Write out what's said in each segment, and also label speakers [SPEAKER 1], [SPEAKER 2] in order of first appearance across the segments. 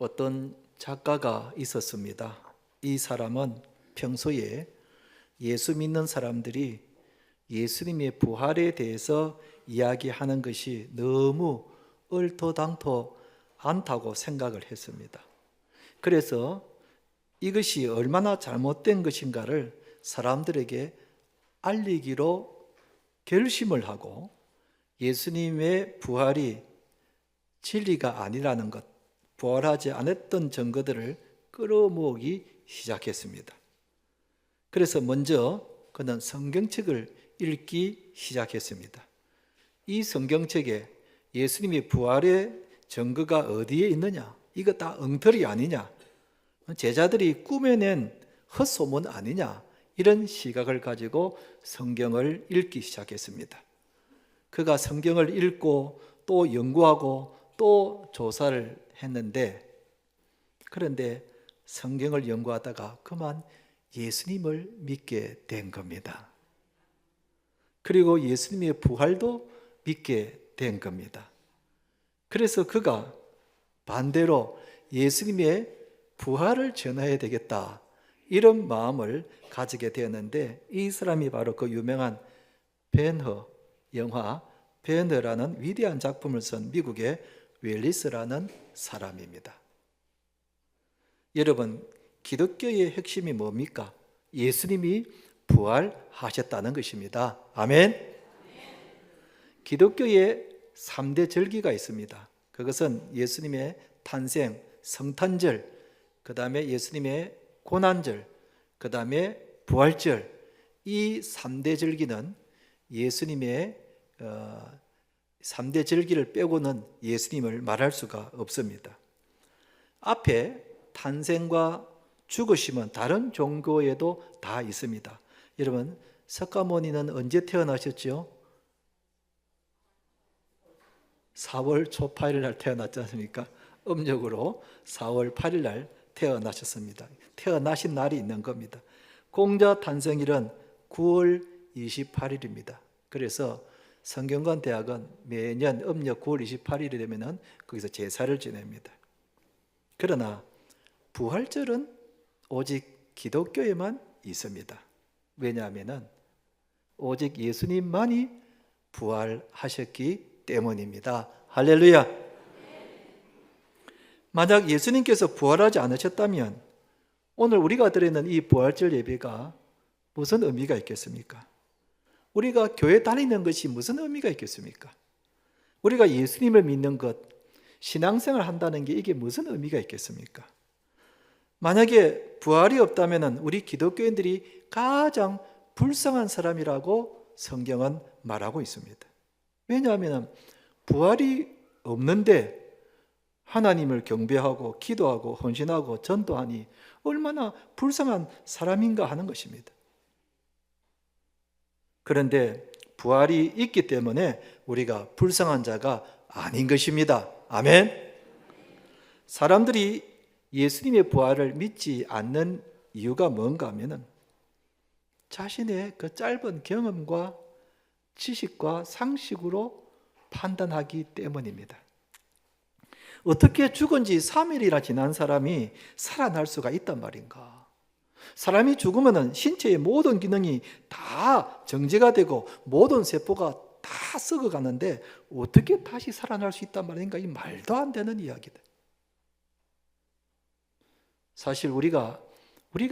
[SPEAKER 1] 어떤 작가가 있었습니다. 이 사람은 평소에 예수 믿는 사람들이 예수님의 부활에 대해서 이야기하는 것이 너무 얼토당토 않다고 생각을 했습니다. 그래서 이것이 얼마나 잘못된 것인가를 사람들에게 알리기로 결심을 하고 예수님의 부활이 진리가 아니라는 것, 부활하지 않았던 증거들을 끌어모으기 시작했습니다. 그래서 먼저 그는 성경책을 읽기 시작했습니다. 이 성경책에 예수님의 부활의 증거가 어디에 있느냐? 이거 다 엉터리 아니냐? 제자들이 꾸며낸 헛소문 아니냐? 이런 시각을 가지고 성경을 읽기 시작했습니다. 그가 성경을 읽고 또 연구하고 또 조사를 했는데, 그런데 성경을 연구하다가 그만 예수님을 믿게 된 겁니다. 그리고 예수님의 부활도 믿게 된 겁니다. 그래서 그가 반대로 예수님의 부활을 전해야 되겠다, 이런 마음을 가지게 되었는데, 이 사람이 바로 그 유명한 벤허, 영화 벤허라는 위대한 작품을 쓴 미국의 웰리스라는 사람입니다. 여러분, 기독교의 핵심이 뭡니까? 예수님이 부활하셨다는 것입니다. 아멘. 기독교의 3대 절기가 있습니다. 그것은 예수님의 탄생, 성탄절, 그 다음에 예수님의 고난절, 그 다음에 부활절. 이 3대 절기는 예수님의 3대 절기를 빼고는 예수님을 말할 수가 없습니다. 앞에 탄생과 죽으심은 다른 종교에도 다 있습니다. 여러분, 석가모니는 언제 태어나셨죠? 4월 초 8일 날 태어났지 않습니까? 음력으로 4월 8일 날 태어나셨습니다. 태어나신 날이 있는 겁니다. 공자 탄생일은 9월 28일입니다. 그래서 성균관 대학은 매년 음력 9월 28일이 되면 거기서 제사를 지냅니다. 그러나 부활절은 오직 기독교에만 있습니다. 왜냐하면 오직 예수님만이 부활하셨기 때문입니다. 할렐루야. 만약 예수님께서 부활하지 않으셨다면 오늘 우리가 드리는 이 부활절 예배가 무슨 의미가 있겠습니까? 우리가 교회 다니는 것이 무슨 의미가 있겠습니까? 우리가 예수님을 믿는 것, 신앙생활 한다는 게 이게 무슨 의미가 있겠습니까? 만약에 부활이 없다면 우리 기독교인들이 가장 불쌍한 사람이라고 성경은 말하고 있습니다. 왜냐하면 부활이 없는데 하나님을 경배하고 기도하고 헌신하고 전도하니 얼마나 불쌍한 사람인가 하는 것입니다. 그런데 부활이 있기 때문에 우리가 불쌍한 자가 아닌 것입니다. 아멘. 사람들이 예수님의 부활을 믿지 않는 이유가 뭔가 하면은 자신의 그 짧은 경험과 지식과 상식으로 판단하기 때문입니다. 어떻게 죽은 지 3일이나 지난 사람이 살아날 수가 있단 말인가? 사람이 죽으면 신체의 모든 기능이 다 정지가 되고 모든 세포가 다 썩어가는데 어떻게 다시 살아날 수 있단 말인가? 이 말도 안 되는 이야기다. 사실 우리가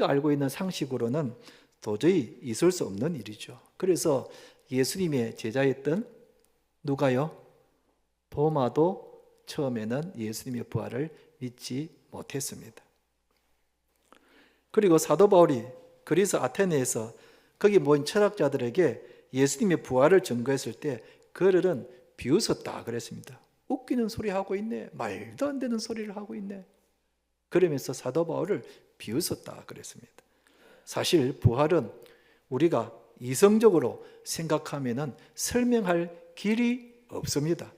[SPEAKER 1] 알고 있는 상식으로는 도저히 있을 수 없는 일이죠. 그래서 예수님의 제자였던 누가요? 도마도 처음에는 예수님의 부활을 믿지 못했습니다. 그리고 사도 바울이 그리스 아테네에서 거기 모인 철학자들에게 예수님의 부활을 증거했을 때 그들은 비웃었다 그랬습니다. 웃기는 소리 하고 있네. 말도 안 되는 소리를 하고 있네. 그러면서 사도 바울을 비웃었다 그랬습니다. 사실 부활은 우리가 이성적으로 생각하면 설명할 길이 없습니다.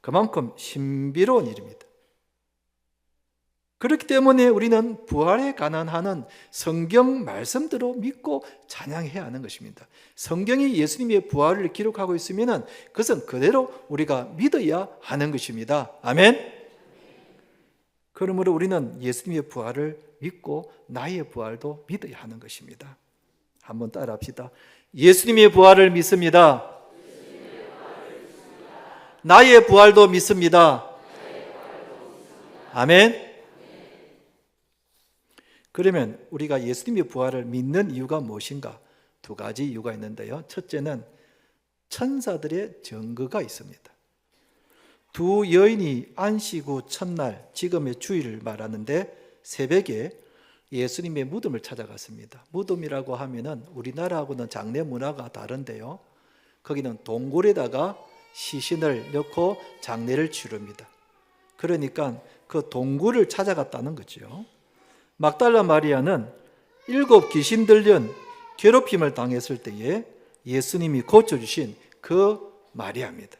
[SPEAKER 1] 그만큼 신비로운 일입니다. 그렇기 때문에 우리는 부활에 관한 하는 성경 말씀대로 믿고 찬양해야 하는 것입니다. 성경이 예수님의 부활을 기록하고 있으면 그것은 그대로 우리가 믿어야 하는 것입니다. 아멘. 그러므로 우리는 예수님의 부활을 믿고 나의 부활도 믿어야 하는 것입니다. 한번 따라합시다. 예수님의 부활을 믿습니다. 나의 부활도 믿습니다. 아멘. 그러면 우리가 예수님의 부활을 믿는 이유가 무엇인가? 두 가지 이유가 있는데요. 첫째는 천사들의 증거가 있습니다. 두 여인이 안식 후 첫날, 지금의 주일을 말하는데 새벽에 예수님의 무덤을 찾아갔습니다. 무덤이라고 하면은 우리나라하고는 장례 문화가 다른데요. 거기는 동굴에다가 시신을 넣고 장례를 치릅니다. 그러니까 그 동굴을 찾아갔다는 거죠. 막달라 마리아는 7 귀신 들린 괴롭힘을 당했을 때에 예수님이 고쳐주신 그 마리아입니다.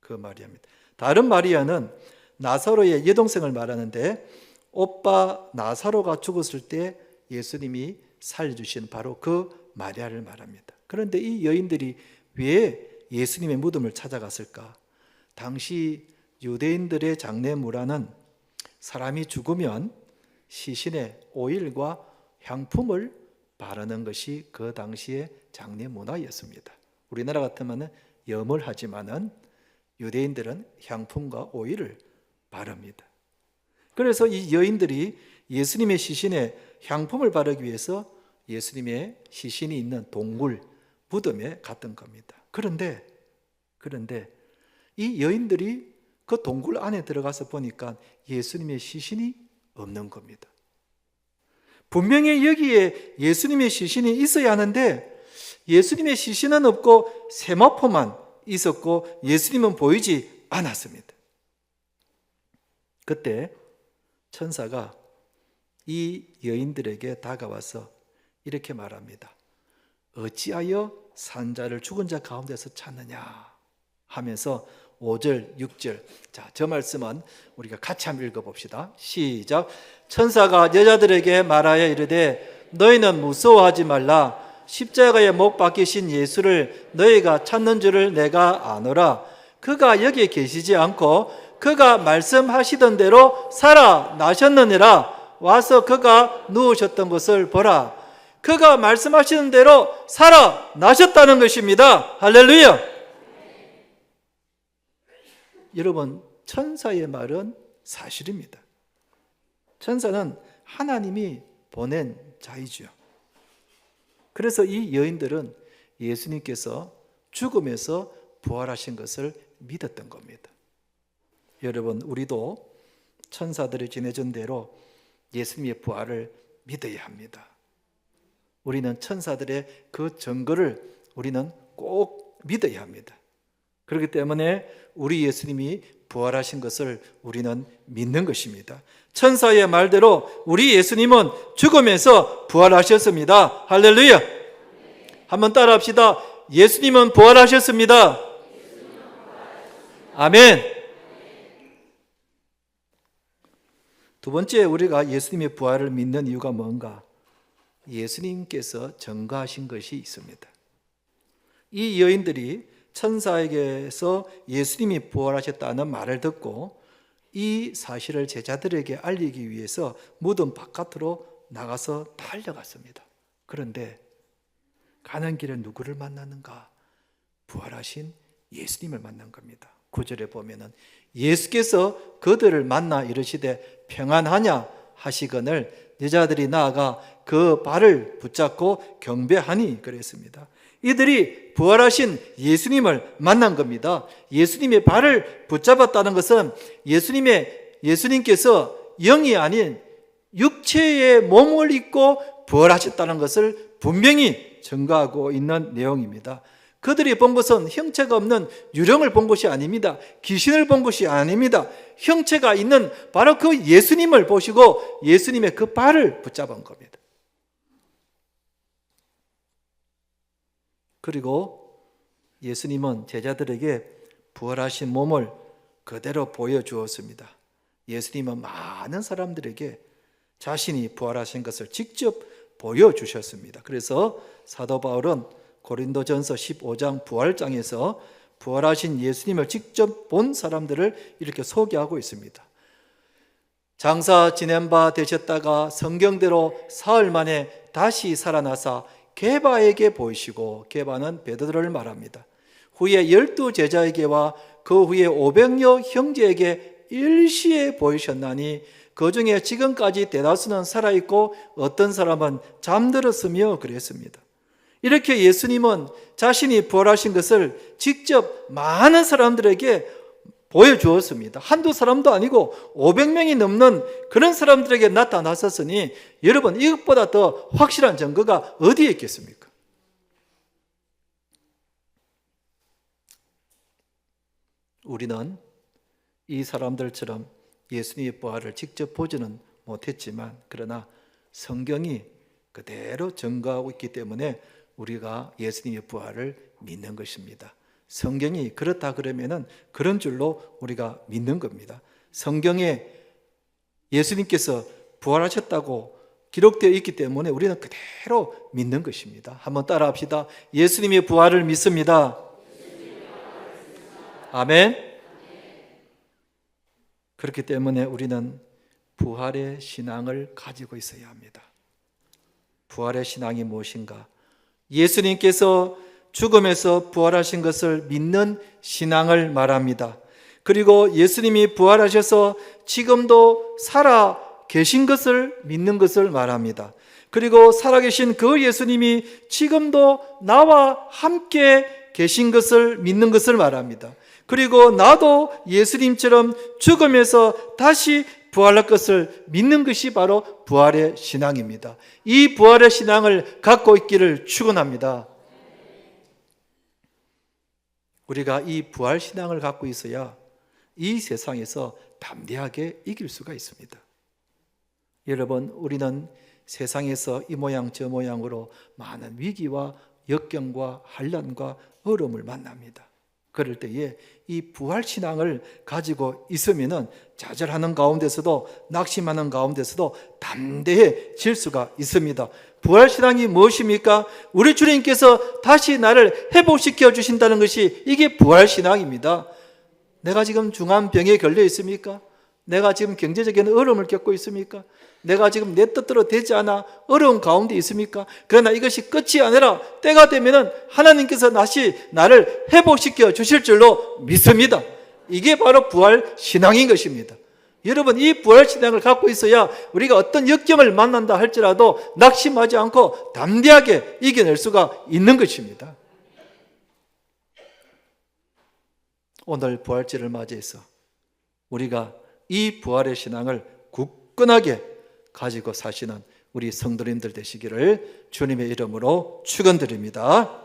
[SPEAKER 1] 그 마리아입니다. 다른 마리아는 나사로의 여동생을 말하는데 오빠 나사로가 죽었을 때 예수님이 살려주신 바로 그 마리아를 말합니다. 그런데 이 여인들이 왜 예수님의 무덤을 찾아갔을까? 당시 유대인들의 장례 문화는 사람이 죽으면 시신에 오일과 향품을 바르는 것이 그 당시의 장례 문화였습니다. 우리나라 같으면 염을 하지만은 유대인들은 향품과 오일을 바릅니다. 그래서 이 여인들이 예수님의 시신에 향품을 바르기 위해서 예수님의 시신이 있는 동굴 무덤에 갔던 겁니다. 그런데 이 여인들이 그 동굴 안에 들어가서 보니까 예수님의 시신이 없는 겁니다. 분명히 여기에 예수님의 시신이 있어야 하는데 예수님의 시신은 없고 세마포만 있었고 예수님은 보이지 않았습니다. 그때 천사가 이 여인들에게 다가와서 이렇게 말합니다. 어찌하여 산 자를 죽은 자 가운데서 찾느냐 하면서 5절, 6절. 자, 저 말씀은 우리가 같이 한번 읽어봅시다. 시작. 천사가 여자들에게 말하여 이르되 너희는 무서워하지 말라. 십자가에 못 박히신 예수를 너희가 찾는 줄을 내가 아노라. 그가 여기 계시지 않고 그가 말씀하시던 대로 살아나셨느니라. 와서 그가 누우셨던 것을 보라. 그가 말씀하시는 대로 살아나셨다는 것입니다. 할렐루야. 여러분, 천사의 말은 사실입니다. 천사는 하나님이 보낸 자이죠. 그래서 이 여인들은 예수님께서 죽음에서 부활하신 것을 믿었던 겁니다. 여러분, 우리도 천사들이 지내준 대로 예수님의 부활을 믿어야 합니다. 우리는 천사들의 그 증거를 우리는 꼭 믿어야 합니다. 그렇기 때문에 우리 예수님이 부활하신 것을 우리는 믿는 것입니다. 천사의 말대로 우리 예수님은 죽음에서 부활하셨습니다. 할렐루야. 한번 따라합시다. 예수님은 부활하셨습니다. 아멘. 두 번째, 우리가 예수님의 부활을 믿는 이유가 뭔가? 예수님께서 증거하신 것이 있습니다. 이 여인들이 천사에게서 예수님이 부활하셨다는 말을 듣고 이 사실을 제자들에게 알리기 위해서 무덤 바깥으로 나가서 달려갔습니다. 그런데 가는 길에 누구를 만났는가? 부활하신 예수님을 만난 겁니다. 9절에 보면은 예수께서 그들을 만나 이르시되 평안하냐 하시거늘 여자들이 나아가 그 발을 붙잡고 경배하니 그랬습니다. 이들이 부활하신 예수님을 만난 겁니다. 예수님의 발을 붙잡았다는 것은 예수님께서 영이 아닌 육체의 몸을 입고 부활하셨다는 것을 분명히 증거하고 있는 내용입니다. 그들이 본 것은 형체가 없는 유령을 본 것이 아닙니다. 귀신을 본 것이 아닙니다. 형체가 있는 바로 그 예수님을 보시고 예수님의 그 발을 붙잡은 겁니다. 그리고 예수님은 제자들에게 부활하신 몸을 그대로 보여주었습니다. 예수님은 많은 사람들에게 자신이 부활하신 것을 직접 보여주셨습니다. 그래서 사도 바울은 고린도전서 15장 부활장에서 부활하신 예수님을 직접 본 사람들을 이렇게 소개하고 있습니다. 장사 지낸 바 되셨다가 성경대로 사흘 만에 다시 살아나사 게바에게 보이시고, 게바는 베드로를 말합니다. 후에 12 제자에게와 그 후에 500여 형제에게 일시에 보이셨나니 그 중에 지금까지 대다수는 살아있고 어떤 사람은 잠들었으며 그랬습니다. 이렇게 예수님은 자신이 부활하신 것을 직접 많은 사람들에게 보여주었습니다. 한두 사람도 아니고 500명이 넘는 그런 사람들에게 나타나셨으니 여러분, 이것보다 더 확실한 증거가 어디에 있겠습니까? 우리는 이 사람들처럼 예수님의 부활을 직접 보지는 못했지만, 그러나 성경이 그대로 증거하고 있기 때문에 우리가 예수님의 부활을 믿는 것입니다. 성경이 그렇다 그러면은 그런 줄로 우리가 믿는 겁니다. 성경에 예수님께서 부활하셨다고 기록되어 있기 때문에 우리는 그대로 믿는 것입니다. 한번 따라 합시다. 예수님의 부활을 믿습니다. 아멘. 그렇기 때문에 우리는 부활의 신앙을 가지고 있어야 합니다. 부활의 신앙이 무엇인가? 예수님께서 죽음에서 부활하신 것을 믿는 신앙을 말합니다. 그리고 예수님이 부활하셔서 지금도 살아 계신 것을 믿는 것을 말합니다. 그리고 살아계신 그 예수님이 지금도 나와 함께 계신 것을 믿는 것을 말합니다. 그리고 나도 예수님처럼 죽음에서 다시 부활할 것을 믿는 것이 바로 부활의 신앙입니다. 이 부활의 신앙을 갖고 있기를 축원합니다. 우리가 이 부활 신앙을 갖고 있어야 이 세상에서 담대하게 이길 수가 있습니다. 여러분, 우리는 세상에서 이 모양 저 모양으로 많은 위기와 역경과 환난과 어려움을 만납니다. 그럴 때에 이 부활 신앙을 가지고 있으면은 좌절하는 가운데서도, 낙심하는 가운데서도 담대해질 수가 있습니다. 부활 신앙이 무엇입니까? 우리 주님께서 다시 나를 회복시켜 주신다는 것이, 이게 부활 신앙입니다. 내가 지금 중한 병에 걸려 있습니까? 내가 지금 경제적인 어려움을 겪고 있습니까? 내가 지금 내 뜻대로 되지 않아 어려운 가운데 있습니까? 그러나 이것이 끝이 아니라 때가 되면은 하나님께서 다시 나를 회복시켜 주실 줄로 믿습니다. 이게 바로 부활 신앙인 것입니다. 여러분, 이 부활 신앙을 갖고 있어야 우리가 어떤 역경을 만난다 할지라도 낙심하지 않고 담대하게 이겨낼 수가 있는 것입니다. 오늘 부활절을 맞이해서 우리가 이 부활의 신앙을 굳건하게 가지고 사시는 우리 성도님들 되시기를 주님의 이름으로 축원드립니다.